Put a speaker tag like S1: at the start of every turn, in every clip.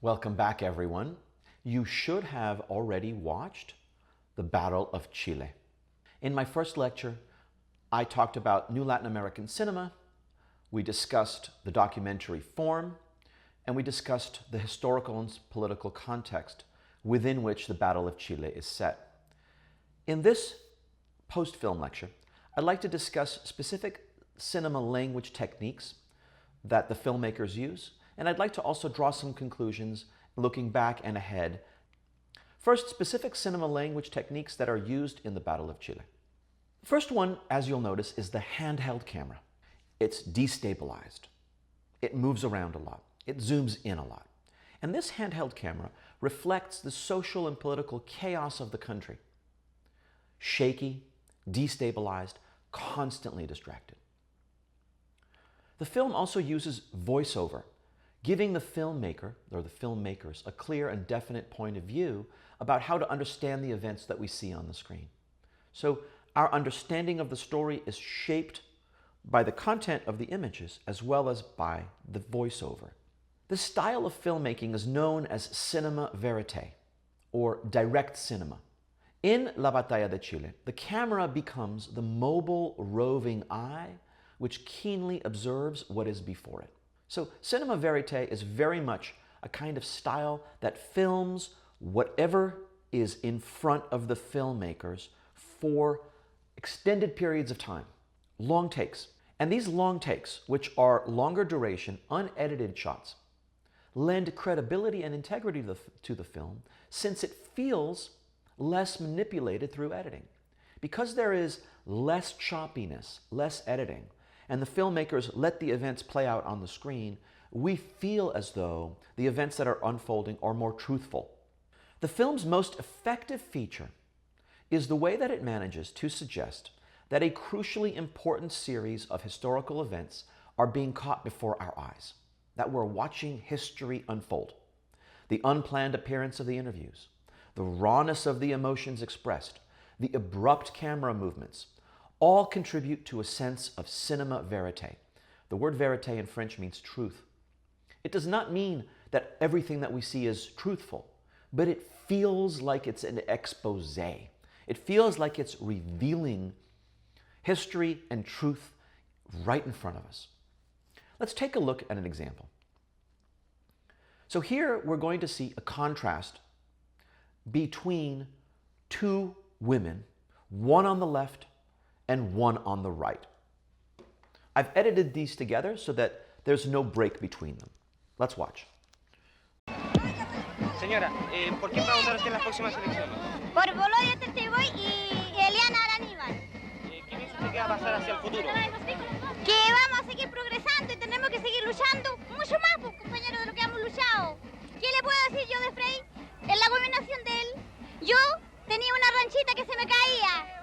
S1: Welcome back, everyone. You should have already watched the Battle of Chile. In my first lecture, I talked about New Latin American cinema, we discussed the documentary form, and we discussed the historical and political context within which the Battle of Chile is set. In this post-film lecture, I'd like to discuss specific cinema language techniques that the filmmakers use, and I'd like to also draw some conclusions looking back and ahead. First, specific cinema language techniques that are used in the Battle of Chile. The first one, as you'll notice, is the handheld camera. It's destabilized. It moves around a lot. It zooms in a lot. And this handheld camera reflects the social and political chaos of the country. Shaky, destabilized, constantly distracted. The film also uses voiceover, giving the filmmaker, or the filmmakers, a clear and definite point of view about how to understand the events that we see on the screen. So our understanding of the story is shaped by the content of the images as well as by the voiceover. This style of filmmaking is known as cinema verite, or direct cinema. In La Batalla de Chile, the camera becomes the mobile, roving eye which keenly observes what is before it. So cinema verite is very much a kind of style that films whatever is in front of the filmmakers for extended periods of time, long takes. And these long takes, which are longer duration, unedited shots, lend credibility and integrity to the film since it feels less manipulated through editing. Because there is less choppiness, less editing, and the filmmakers let the events play out on the screen, we feel as though the events that are unfolding are more truthful. The film's most effective feature is the way that it manages to suggest that a crucially important series of historical events are being caught before our eyes, that we're watching history unfold. The unplanned appearance of the interviews, the rawness of the emotions expressed, the abrupt camera movements, all contribute to a sense of cinema verite. The word verite in French means truth. It does not mean that everything that we see is truthful, but it feels like it's an expose. It feels like it's revealing history and truth right in front of us. Let's take a look at an example. So here we're going to see a contrast between two women, one on the left and one on the right. I've edited these together so that there's no break between them. Let's watch.
S2: Señora, ¿por qué va a votar usted en las próximas elecciones?
S3: Por Bolonia Testeboy y Eliana Araníbal.
S2: ¿Qué piensa usted que va a pasar hacia el futuro?
S3: Que vamos a seguir progresando y tenemos que seguir luchando mucho más, pues, compañeros, de lo que hemos luchado. ¿Qué le puedo decir yo de Frei? En la gobernación de él, yo tenía una ranchita que se me caía.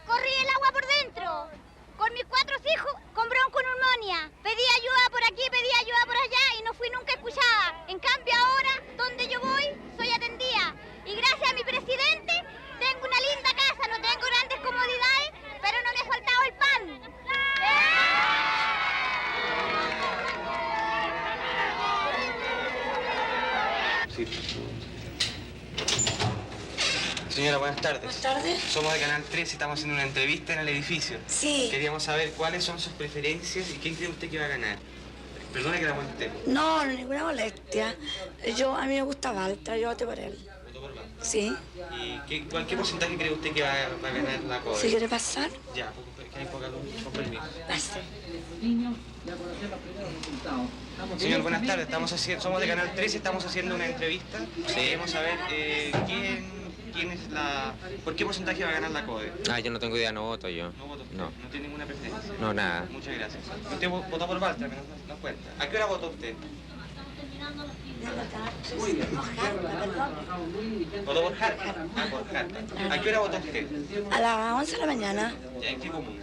S3: Corrí el agua por dentro. Con mis 4 hijos con bronconeumonía. Pedí ayuda por aquí, pedí ayuda por allá y no fui nunca escuchada. En cambio ahora, donde yo voy, soy atendida. Y gracias a mi presidente, tengo una linda casa, no tengo grandes comodidades, pero no me ha faltado el pan.
S2: Sí. Señora, buenas tardes.
S4: Buenas tardes.
S2: Somos de Canal 3 y estamos haciendo una entrevista en el edificio.
S4: Sí.
S2: Queríamos saber cuáles son sus preferencias y quién cree usted que va a ganar. Perdone que la moleste.
S4: No, ninguna molestia. A mí me gusta Walter, yo voté por él.
S2: ¿Votó por Walter?
S4: Sí.
S2: ¿Y qué porcentaje cree usted que va a ganar la CODE?
S4: ¿Si quiere pasar?
S2: Ya, que hay poca luz, con permiso.
S4: Pase.
S2: Señor, buenas tardes. Somos de Canal 3 y estamos haciendo una entrevista. Queremos saber quién es la... ¿Por qué porcentaje va a ganar la CODE?
S5: Yo no tengo idea, no voto yo.
S2: ¿No votó usted?
S5: No.
S2: ¿No tiene ninguna preferencia?
S5: No, nada.
S2: Muchas gracias. Usted votó por Walter, que nos cuenta. ¿A qué hora votó usted? ¿Votó por Harta? Por Harta. ¿A qué hora votó usted?
S4: A las 11 de la mañana,
S2: ¿Ya en qué común?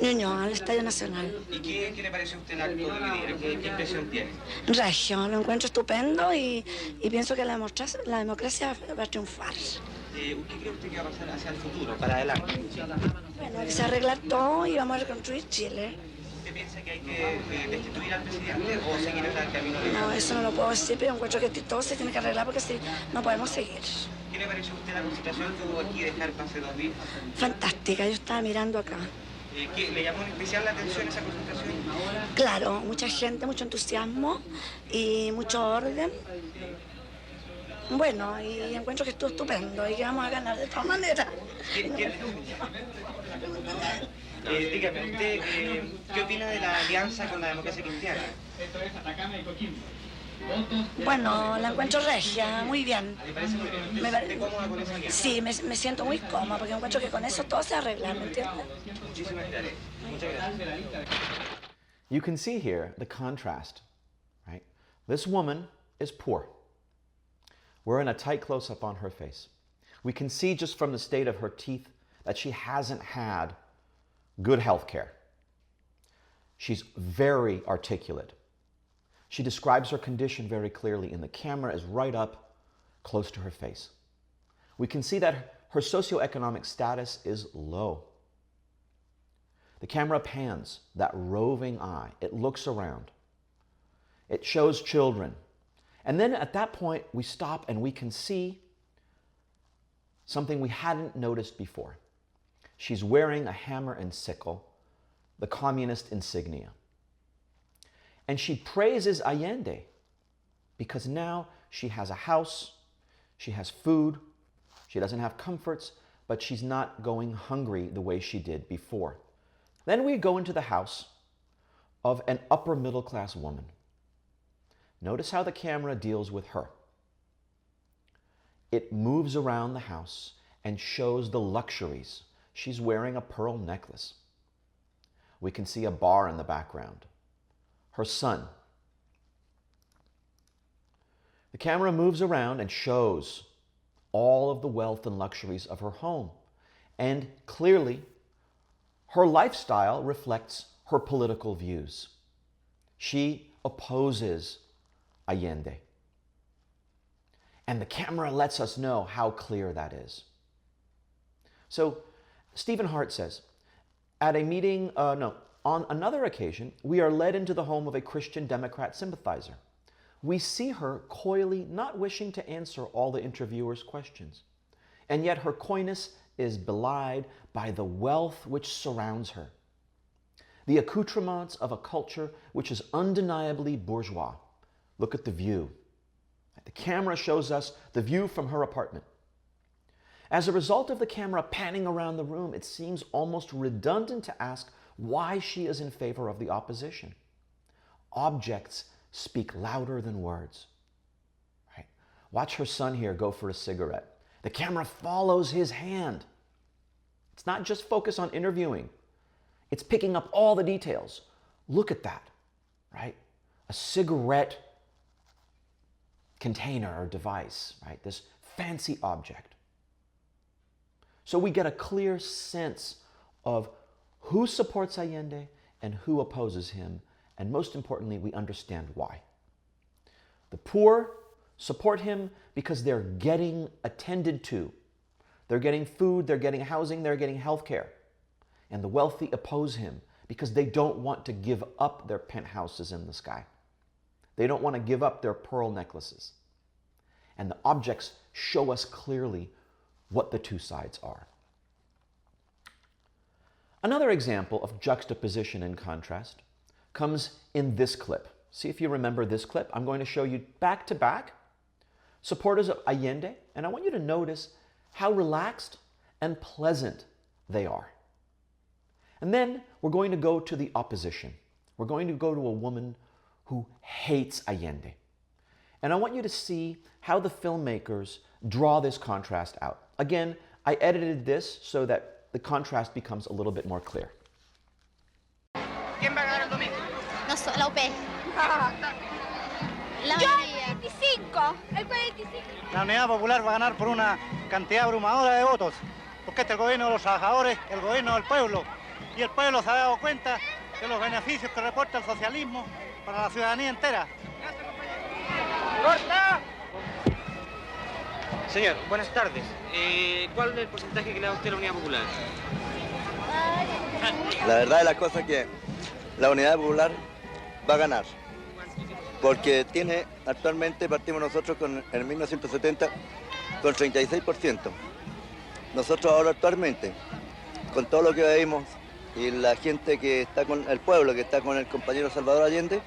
S4: Ñuñoa, al Estadio Nacional.
S2: ¿Y qué le pareció a usted el acto de hoy día? ¿Qué impresión tiene?
S4: Regio, lo encuentro estupendo y pienso que la democracia va a triunfar.
S2: ¿Qué cree usted que va a pasar hacia el futuro, para adelante?
S4: Bueno, hay que se arreglar todo y vamos a reconstruir Chile.
S2: piensa que hay que destituir al presidente o seguir en el camino legal?
S4: No, eso no lo puedo decir, pero encuentro que todo se tiene que arreglar porque si no podemos seguir.
S2: ¿Qué le pareció a usted la concentración que hubo aquí de Jarpa hace 2 días?
S4: Fantástica, yo estaba mirando acá.
S2: ¿Le llamó en especial la atención esa concentración?
S4: Claro, mucha gente, mucho entusiasmo y mucho orden. Bueno, y encuentro que estuvo estupendo y que vamos a ganar de todas maneras.
S2: Dígame, ¿usted qué opina de la alianza con la democracia cristiana?
S4: Bueno, la encuentro regia, muy bien.
S2: ¿Le parece muy bien? ¿Usted se siente cómoda con esa alianza?
S4: Sí, me siento muy cómoda porque encuentro que con eso todo se arregla, ¿me entiendes?
S2: Muchísimas gracias. Muchas gracias.
S1: You can see here the contrast, right? This woman is poor. We're in a tight close-up on her face. We can see just from the state of her teeth that she hasn't had good health care. She's very articulate. She describes her condition very clearly, and the camera is right up close to her face. We can see that her socioeconomic status is low. The camera pans, that roving eye. It looks around. It shows children. And then at that point, we stop and we can see something we hadn't noticed before. She's wearing a hammer and sickle, the communist insignia. And she praises Allende because now she has a house, she has food, she doesn't have comforts, but she's not going hungry the way she did before. Then we go into the house of an upper middle class woman. Notice how the camera deals with her. It moves around the house and shows the luxuries. She's wearing a pearl necklace. We can see a bar in the background. Her son. The camera moves around and shows all of the wealth and luxuries of her home. And clearly, her lifestyle reflects her political views. She opposes Allende. And the camera lets us know how clear that is. So, Stephen Hart says, at a meeting, on another occasion, we are led into the home of a Christian Democrat sympathizer. We see her coyly not wishing to answer all the interviewer's questions. And yet her coyness is belied by the wealth which surrounds her, the accoutrements of a culture which is undeniably bourgeois. Look at the view. The camera shows us the view from her apartment. As a result of the camera panning around the room, it seems almost redundant to ask why she is in favor of the opposition. Objects speak louder than words. Right? Watch her son here go for a cigarette. The camera follows his hand. It's not just focused on interviewing. It's picking up all the details. Look at that, right? A cigarette container or device, right? This fancy object. So we get a clear sense of who supports Allende and who opposes him, and most importantly, we understand why. The poor support him because they're getting attended to. They're getting food, they're getting housing, they're getting health care. And the wealthy oppose him because they don't want to give up their penthouses in the sky. They don't want to give up their pearl necklaces. And the objects show us clearly what the two sides are. Another example of juxtaposition and contrast comes in this clip. See if you remember this clip. I'm going to show you back to back supporters of Allende, and I want you to notice how relaxed and pleasant they are. And then we're going to go to the opposition. We're going to go to a woman who hates Allende. And I want you to see how the filmmakers draw this contrast out. Again, I edited this so that the contrast becomes a little bit more clear.
S2: ¿Quién va a ganar el domingo?
S3: No sé, la UP. Yo el 25, el 45.
S5: La Unidad Popular va a ganar por una cantidad abrumadora de votos, porque este es el gobierno de los trabajadores, el gobierno del pueblo, y el pueblo se ha dado cuenta de los beneficios que reporta el socialismo para la ciudadanía entera. ¡Corta!
S2: Señor, buenas tardes. ¿Cuál es el porcentaje que le da usted a la Unidad Popular?
S6: La verdad de la cosa es que la Unidad Popular va a ganar, porque actualmente partimos nosotros en 1970 con 36%. Nosotros ahora actualmente, con todo lo que vemos y la gente que está con el pueblo, que está con el compañero Salvador Allende,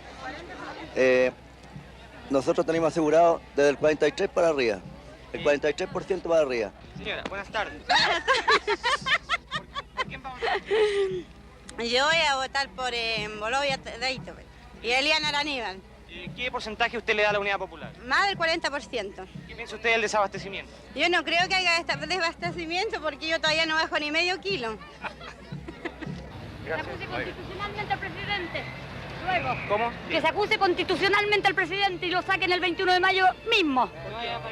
S6: nosotros tenemos asegurado desde el 43 para arriba, el 43% para arriba.
S2: Señora, buenas tardes. ¿Por quién va a votar?
S7: Yo voy a votar por Bolovia Deito y Eliana Aníbal.
S2: ¿Qué porcentaje usted le da a la Unidad Popular?
S7: Más del 40%.
S2: ¿Qué piensa usted del desabastecimiento?
S7: Yo no creo que haya desabastecimiento porque yo todavía no bajo ni medio kilo.
S3: Que se acuse constitucionalmente al presidente. Luego.
S2: ¿Cómo?
S3: Que se acuse constitucionalmente al presidente y lo saquen el 21 de mayo mismo.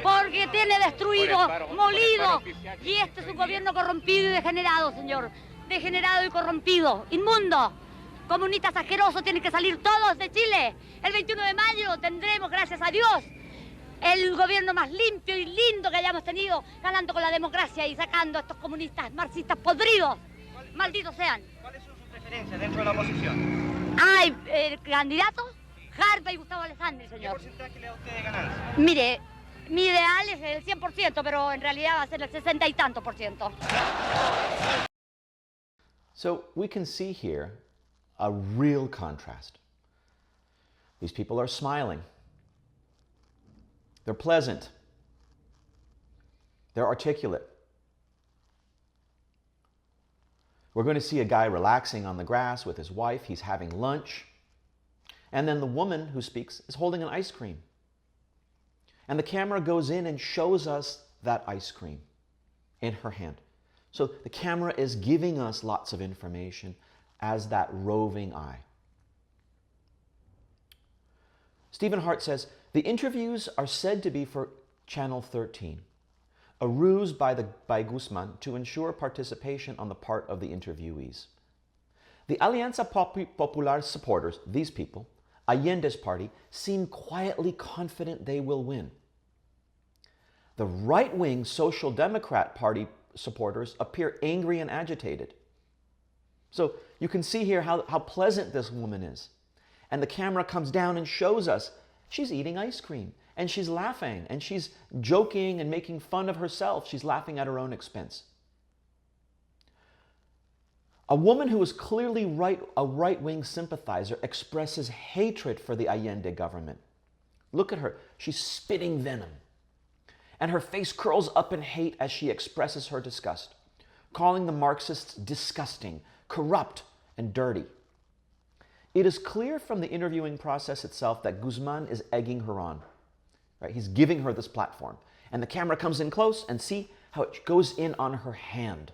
S3: Porque tiene destruido, molido. Y este es un gobierno corrompido y degenerado, señor. Degenerado y corrompido. Inmundo. Comunistas asquerosos tienen que salir todos de Chile. El 21 de mayo tendremos, gracias a Dios, el gobierno más limpio y lindo que hayamos tenido, ganando con la democracia y sacando a estos comunistas marxistas podridos. Malditos sean.
S2: ¿Cuáles son sus preferencias dentro de la oposición?
S3: Ay, candidato, Harpa y Gustavo Alessandri,
S2: ¿Qué
S3: señor.
S2: porcentaje le da usted de ganancia?
S3: Mire, mi ideal es el 100%, pero en realidad va a ser el 60 y tanto por ciento.
S1: So we can see here a real contrast. These people are smiling. They're pleasant. They're articulate. We're going to see a guy relaxing on the grass with his wife. He's having lunch. And then the woman who speaks is holding an ice cream. And the camera goes in and shows us that ice cream in her hand. So the camera is giving us lots of information as that roving eye. Stephen Hart says, the interviews are said to be for Channel 13, a ruse by Guzman to ensure participation on the part of the interviewees. The Alianza Popular supporters, these people, Allende's party, seem quietly confident they will win. The right-wing Social Democrat Party supporters appear angry and agitated. So you can see here how pleasant this woman is. And the camera comes down and shows us she's eating ice cream and she's laughing and she's joking and making fun of herself. She's laughing at her own expense. A woman who is clearly a right-wing sympathizer expresses hatred for the Allende government. Look at her. She's spitting venom. And her face curls up in hate as she expresses her disgust, calling the Marxists disgusting, corrupt, and dirty. It is clear from the interviewing process itself that Guzman is egging her on. Right? He's giving her this platform. And the camera comes in close and see how it goes in on her hand.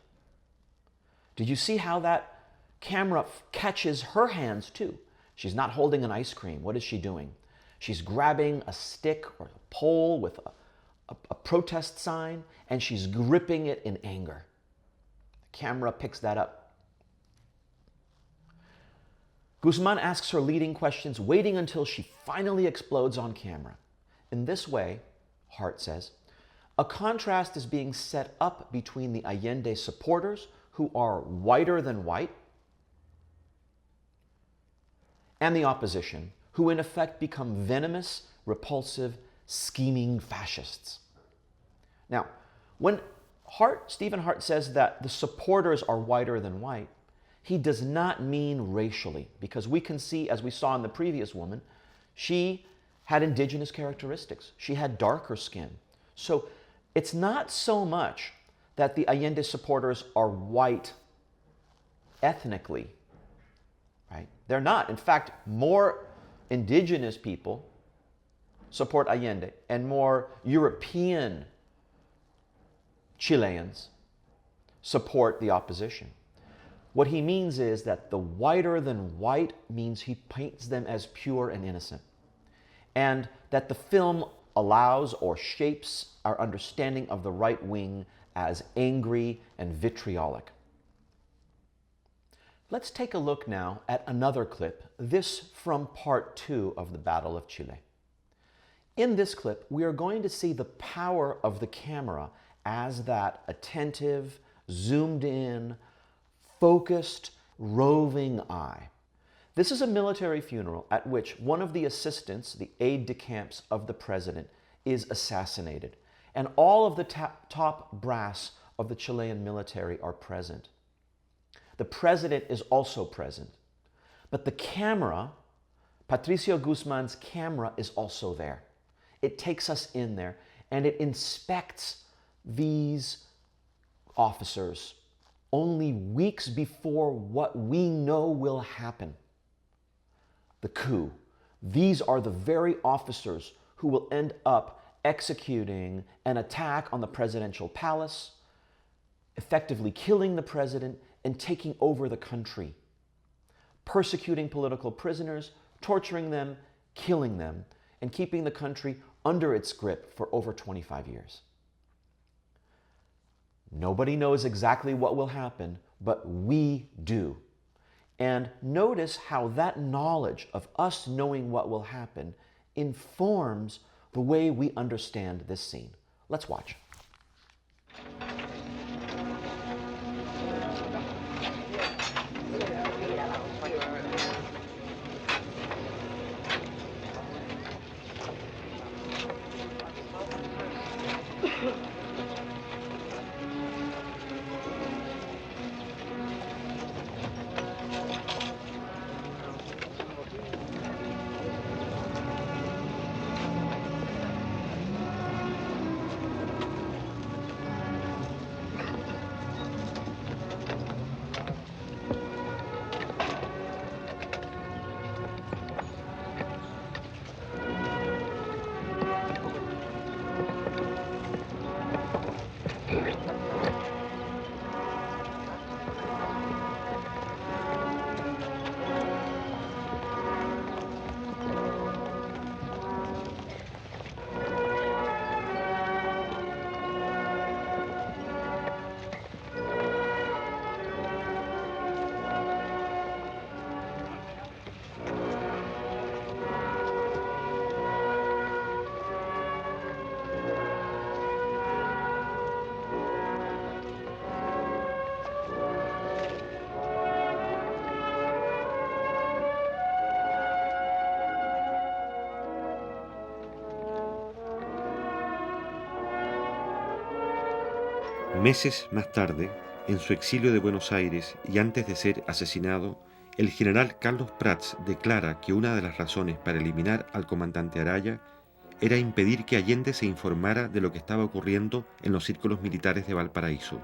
S1: Did you see how that camera catches her hands too? She's not holding an ice cream. What is she doing? She's grabbing a stick or a pole with a protest sign, and she's gripping it in anger. The camera picks that up. Guzman asks her leading questions, waiting until she finally explodes on camera. In this way, Hart says, a contrast is being set up between the Allende supporters, who are whiter than white, and the opposition, who in effect become venomous, repulsive, scheming fascists. Now, when Stephen Hart says that the supporters are whiter than white, he does not mean racially, because we can see, as we saw in the previous woman, she had indigenous characteristics. She had darker skin. So it's not so much that the Allende supporters are white ethnically, right? They're not. In fact, more indigenous people support Allende and more European Chileans support the opposition. What he means is that the whiter than white means he paints them as pure and innocent, and that the film allows or shapes our understanding of the right wing as angry and vitriolic. Let's take a look now at another clip, this from part 2 of the Battle of Chile. In this clip, we are going to see the power of the camera as that attentive, zoomed in, focused, roving eye. This is a military funeral at which one of the assistants, the aide-de-camps of the president, is assassinated. And all of the top brass of the Chilean military are present. The president is also present. But the camera, Patricio Guzman's camera, is also there. It takes us in there and it inspects these officers only weeks before what we know will happen. The coup. These are the very officers who will end up executing an attack on the presidential palace, effectively killing the president and taking over the country, persecuting political prisoners, torturing them, killing them, and keeping the country under its grip for over 25 years. Nobody knows exactly what will happen, but we do. And notice how that knowledge of us knowing what will happen informs the way we understand this scene. Let's watch.
S8: Meses más tarde, en su exilio de Buenos Aires y antes de ser asesinado, el general Carlos Prats declara que una de las razones para eliminar al comandante Araya era impedir que Allende se informara de lo que estaba ocurriendo en los círculos militares de Valparaíso.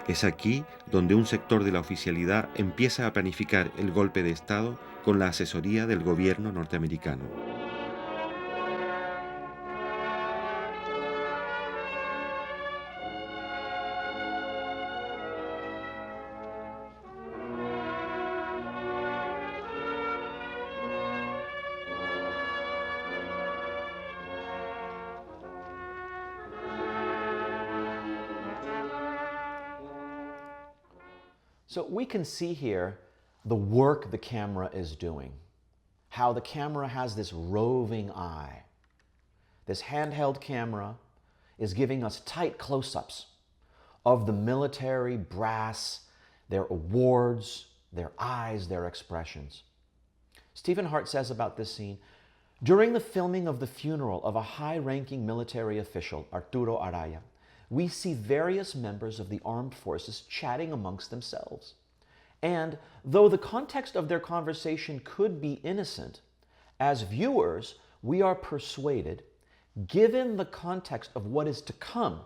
S8: Es aquí donde un sector de la oficialidad empieza a planificar el golpe de Estado con la asesoría del gobierno norteamericano.
S1: So we can see here the work the camera is doing, how the camera has this roving eye. This handheld camera is giving us tight close-ups of the military brass, their awards, their eyes, their expressions. Stephen Hart says about this scene, during the filming of the funeral of a high-ranking military official, Arturo Araya, we see various members of the armed forces chatting amongst themselves. And though the context of their conversation could be innocent, as viewers, we are persuaded, given the context of what is to come,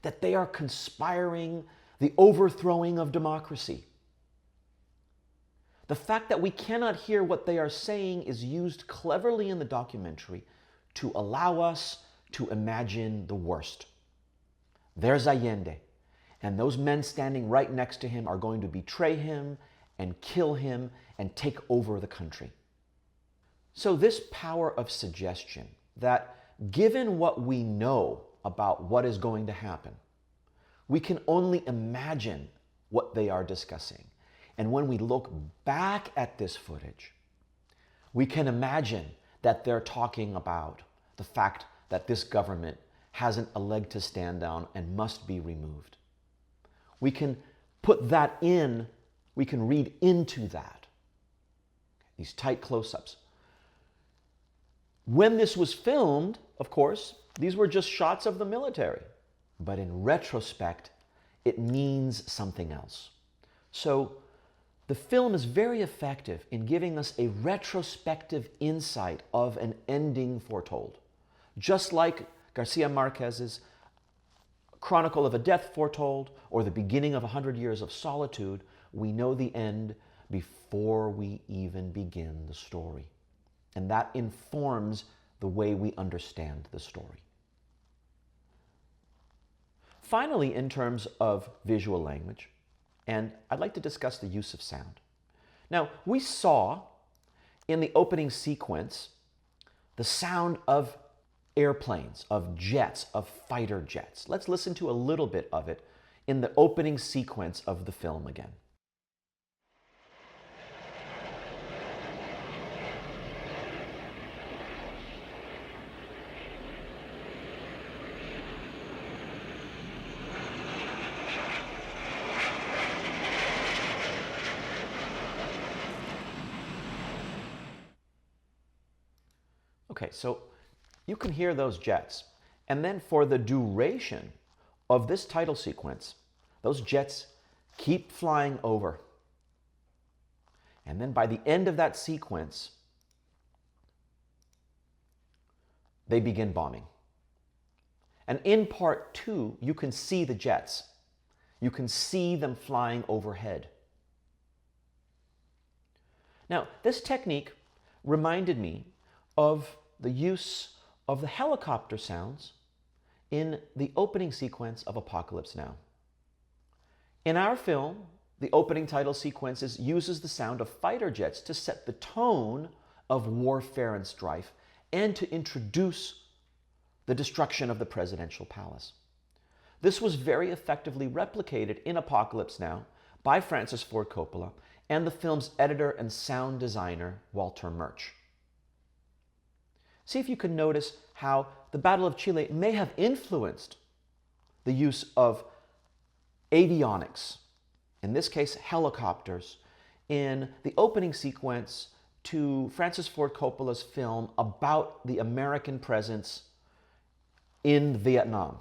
S1: that they are conspiring the overthrowing of democracy. The fact that we cannot hear what they are saying is used cleverly in the documentary to allow us to imagine the worst. There's Allende, and those men standing right next to him are going to betray him and kill him and take over the country. So this power of suggestion, that given what we know about what is going to happen, we can only imagine what they are discussing. And when we look back at this footage, we can imagine that they're talking about the fact that this government hasn't a leg to stand on and must be removed. We can put that in, we can read into that these tight close-ups. When this was filmed, of course, these were just shots of the military. But in retrospect, it means something else. So the film is very effective in giving us a retrospective insight of an ending foretold. Just like Garcia Marquez's Chronicle of a Death Foretold or The Beginning of 100 Years of Solitude, we know the end before we even begin the story. And that informs the way we understand the story. Finally, in terms of visual language, and I'd like to discuss the use of sound. Now, we saw in the opening sequence the sound of airplanes, of jets, of fighter jets. Let's listen to a little bit of it in the opening sequence of the film again. Okay, so you can hear those jets. And then for the duration of this title sequence, those jets keep flying over. And then by the end of that sequence, they begin bombing. And in part 2, you can see the jets. You can see them flying overhead. Now, this technique reminded me of the use of the helicopter sounds in the opening sequence of Apocalypse Now. In our film, the opening title sequences uses the sound of fighter jets to set the tone of warfare and strife and to introduce the destruction of the presidential palace. This was very effectively replicated in Apocalypse Now by Francis Ford Coppola and the film's editor and sound designer, Walter Murch. See if you can notice how the Battle of Chile may have influenced the use of avionics, in this case helicopters, in the opening sequence to Francis Ford Coppola's film about the American presence in Vietnam.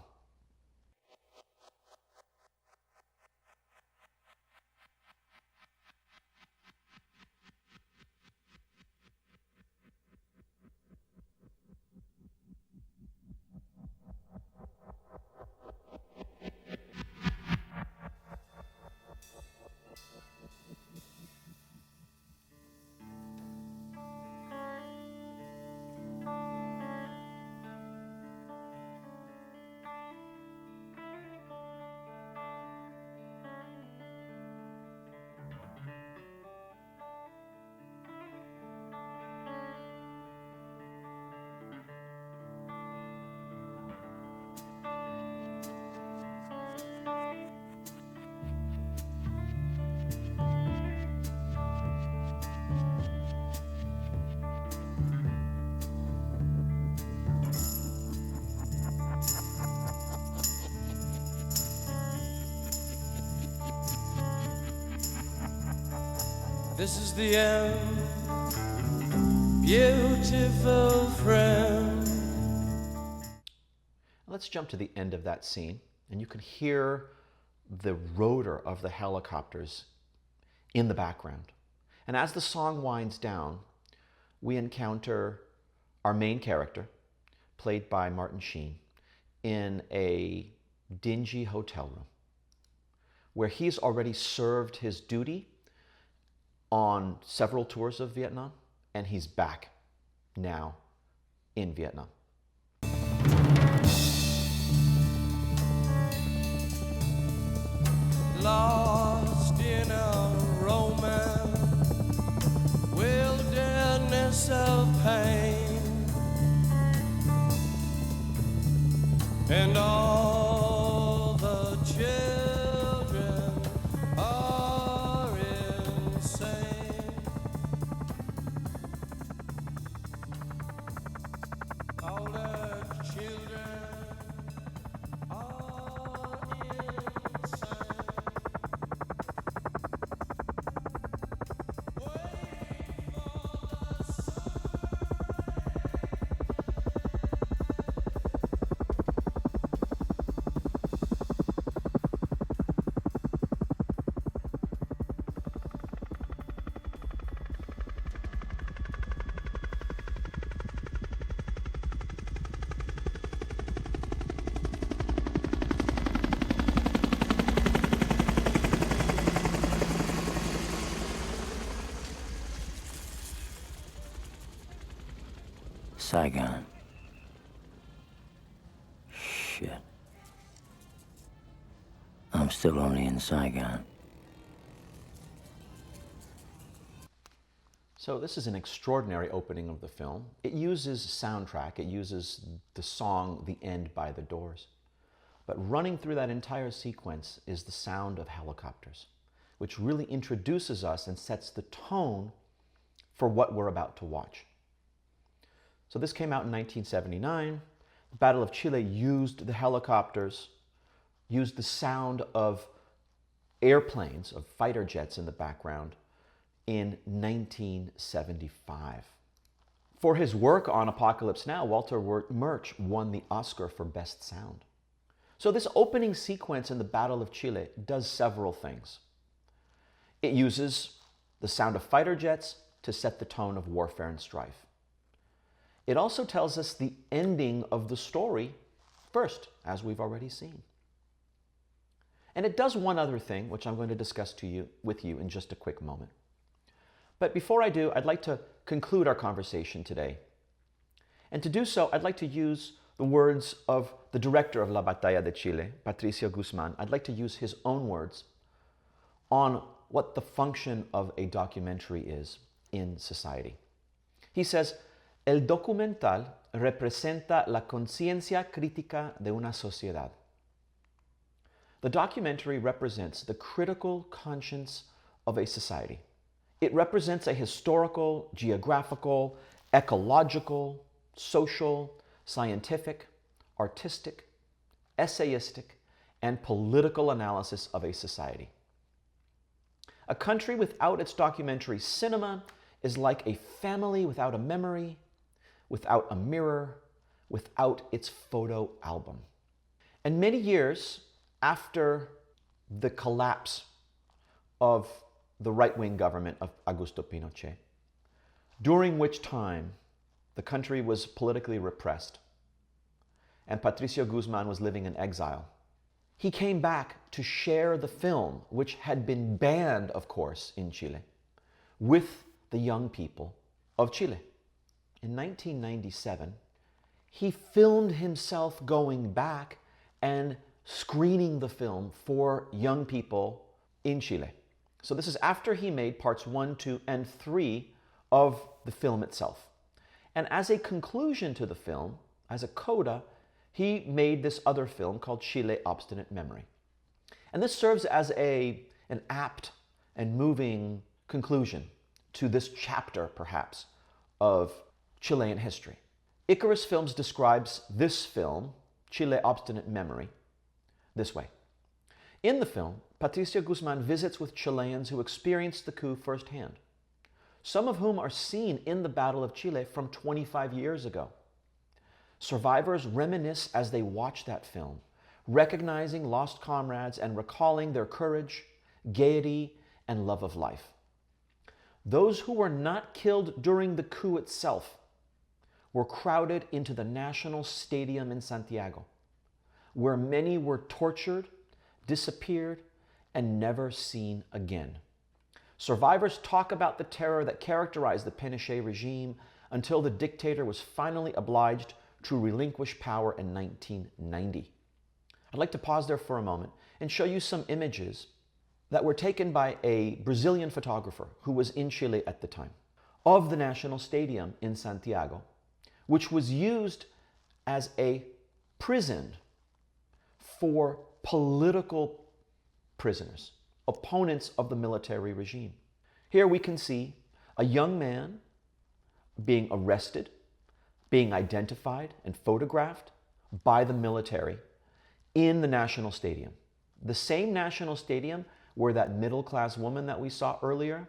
S9: This is the end, beautiful friend.
S1: Let's jump to the end of that scene, and you can hear the rotor of the helicopters in the background. And as the song winds down, we encounter our main character, played by Martin Sheen, in a dingy hotel room, where he's already served his duty on several tours of Vietnam, and he's back now in Vietnam.
S9: Lost in a romance, wilderness of pain, and all the children are insane. All the children are insane. Wait for
S10: Saigon. Shit. I'm still only in Saigon.
S1: So this is an extraordinary opening of the film. It uses soundtrack, it uses the song The End by The Doors. But running through that entire sequence is the sound of helicopters, which really introduces us and sets the tone for what we're about to watch. So this came out in 1979. The Battle of Chile used the helicopters, used the sound of airplanes, of fighter jets in the background in 1975. For his work on Apocalypse Now, Walter Murch won the Oscar for Best Sound. So this opening sequence in the Battle of Chile does several things. It uses the sound of fighter jets to set the tone of warfare and strife. It also tells us the ending of the story first, as we've already seen. And it does one other thing, which I'm going to discuss with you in just a quick moment. But before I do, I'd like to conclude our conversation today. And to do so, I'd like to use the words of the director of La Batalla de Chile, Patricio Guzman. I'd like to use his own words on what the function of a documentary is in society. He says, "El documental representa la conciencia crítica de una sociedad." The documentary represents the critical conscience of a society. It represents a historical, geographical, ecological, social, scientific, artistic, essayistic, and political analysis of a society. A country without its documentary cinema is like a family without a memory, without a mirror, without its photo album. And many years after the collapse of the right-wing government of Augusto Pinochet, during which time the country was politically repressed and Patricio Guzman was living in exile, he came back to share the film, which had been banned, of course, in Chile, with the young people of Chile. In 1997, he filmed himself going back and screening the film for young people in Chile. So this is after he made parts 1, 2, and 3 of the film itself. And as a conclusion to the film, as a coda, he made this other film called Chile Obstinate Memory. And this serves as an apt and moving conclusion to this chapter, perhaps, of Chilean history. Icarus Films describes this film, Chile Obstinate Memory, this way. In the film, Patricio Guzman visits with Chileans who experienced the coup firsthand, some of whom are seen in the Battle of Chile from 25 years ago. Survivors reminisce as they watch that film, recognizing lost comrades and recalling their courage, gaiety, and love of life. Those who were not killed during the coup itself were crowded into the National Stadium in Santiago, where many were tortured, disappeared, and never seen again. Survivors talk about the terror that characterized the Pinochet regime until the dictator was finally obliged to relinquish power in 1990. I'd like to pause there for a moment and show you some images that were taken by a Brazilian photographer who was in Chile at the time of the National Stadium in Santiago, which was used as a prison for political prisoners, opponents of the military regime. Here we can see a young man being arrested, being identified and photographed by the military in the National Stadium. The same National Stadium where that middle-class woman that we saw earlier,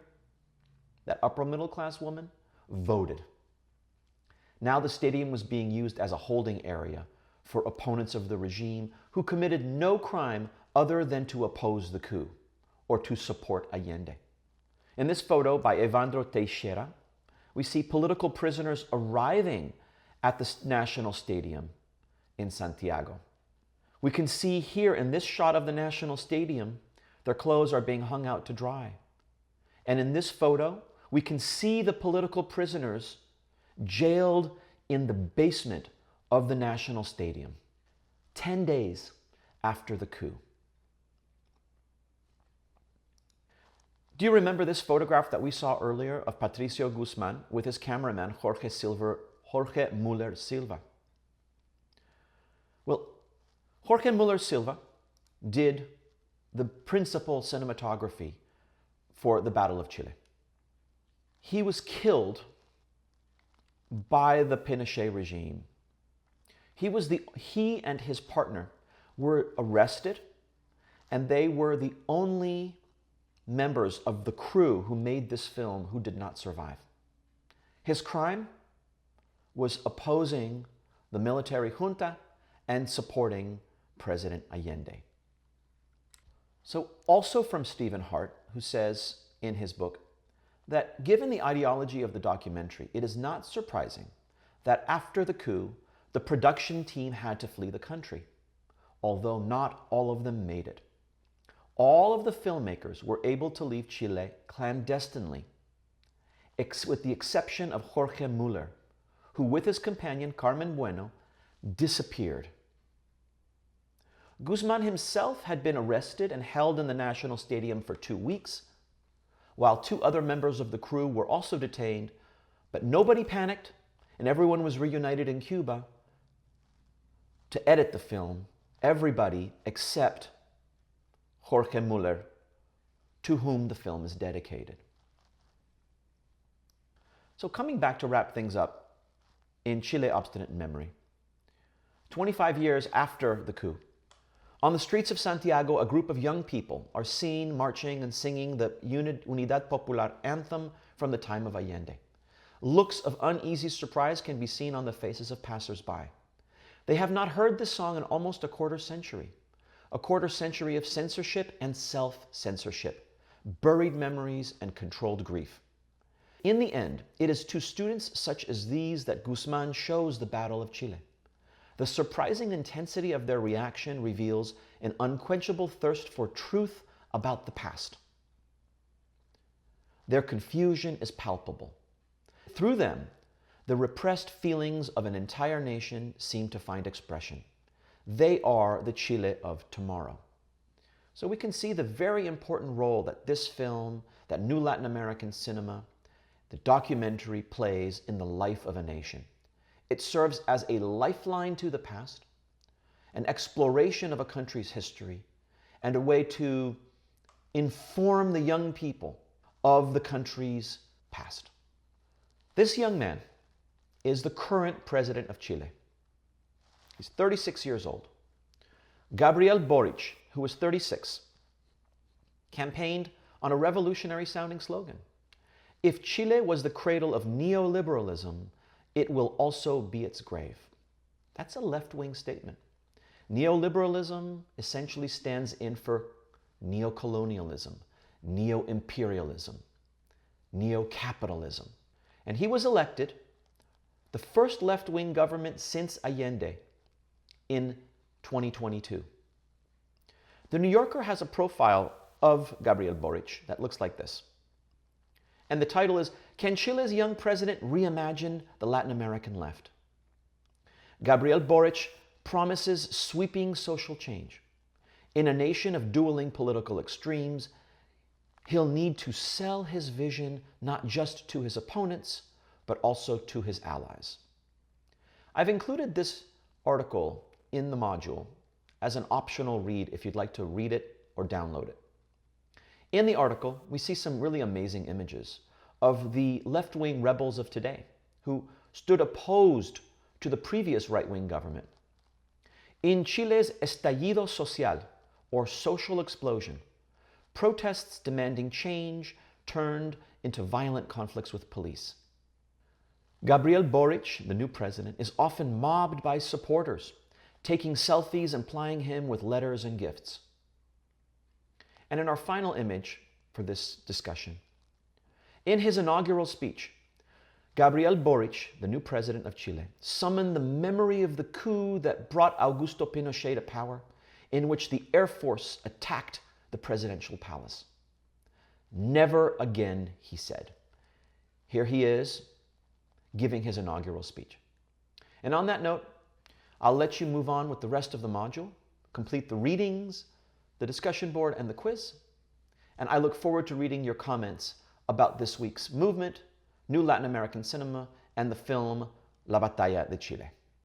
S1: that upper middle-class woman, voted. Now the stadium was being used as a holding area for opponents of the regime who committed no crime other than to oppose the coup or to support Allende. In this photo by Evandro Teixeira, we see political prisoners arriving at the National Stadium in Santiago. We can see here in this shot of the National Stadium, their clothes are being hung out to dry. And in this photo, we can see the political prisoners jailed in the basement of the National Stadium, 10 days after the coup. Do you remember this photograph that we saw earlier of Patricio Guzman with his cameraman Jorge Müller Silva? Well, Jorge Müller Silva did the principal cinematography for the Battle of Chile. He was killed by the Pinochet regime. He and his partner were arrested, and they were the only members of the crew who made this film who did not survive. His crime was opposing the military junta and supporting President Allende. So also from Stephen Hart, who says in his book that given the ideology of the documentary, it is not surprising that after the coup, the production team had to flee the country, although not all of them made it. All of the filmmakers were able to leave Chile clandestinely, with the exception of Jorge Müller, who with his companion Carmen Bueno disappeared. Guzman himself had been arrested and held in the National Stadium for 2 weeks, while 2 other members of the crew were also detained, but nobody panicked and everyone was reunited in Cuba to edit the film. Everybody except Jorge Müller, to whom the film is dedicated. So coming back to wrap things up in Chile Obstinate Memory, 25 years after the coup, on the streets of Santiago, a group of young people are seen marching and singing the Unidad Popular anthem from the time of Allende. Looks of uneasy surprise can be seen on the faces of passers-by. They have not heard this song in almost a quarter century of censorship and self-censorship, buried memories and controlled grief. In the end, it is to students such as these that Guzman shows the Battle of Chile. The surprising intensity of their reaction reveals an unquenchable thirst for truth about the past. Their confusion is palpable. Through them, the repressed feelings of an entire nation seem to find expression. They are the Chile of tomorrow. So we can see the very important role that this film, that new Latin American cinema, the documentary plays in the life of a nation. It serves as a lifeline to the past, an exploration of a country's history, and a way to inform the young people of the country's past. This young man is the current president of Chile. He's 36 years old. Gabriel Boric, who was 36, campaigned on a revolutionary-sounding slogan. If Chile was the cradle of neoliberalism, it will also be its grave. That's a left-wing statement. Neoliberalism essentially stands in for neocolonialism, neo-imperialism, neo-capitalism. And he was elected the first left-wing government since Allende in 2022. The New Yorker has a profile of Gabriel Boric that looks like this. And the title is, Can Chile's Young President Reimagine the Latin American Left? Gabriel Boric promises sweeping social change. In a nation of dueling political extremes, he'll need to sell his vision not just to his opponents, but also to his allies. I've included this article in the module as an optional read if you'd like to read it or download it. In the article, we see some really amazing images of the left-wing rebels of today who stood opposed to the previous right-wing government. In Chile's estallido social, or social explosion, protests demanding change turned into violent conflicts with police. Gabriel Boric, the new president, is often mobbed by supporters, taking selfies and plying him with letters and gifts. And in our final image for this discussion, in his inaugural speech, Gabriel Boric, the new president of Chile, summoned the memory of the coup that brought Augusto Pinochet to power, in which the Air Force attacked the presidential palace. Never again, he said. Here he is, giving his inaugural speech. And on that note, I'll let you move on with the rest of the module, complete the readings, the discussion board, and the quiz. And I look forward to reading your comments about this week's movement, New Latin American Cinema, and the film La Batalla de Chile.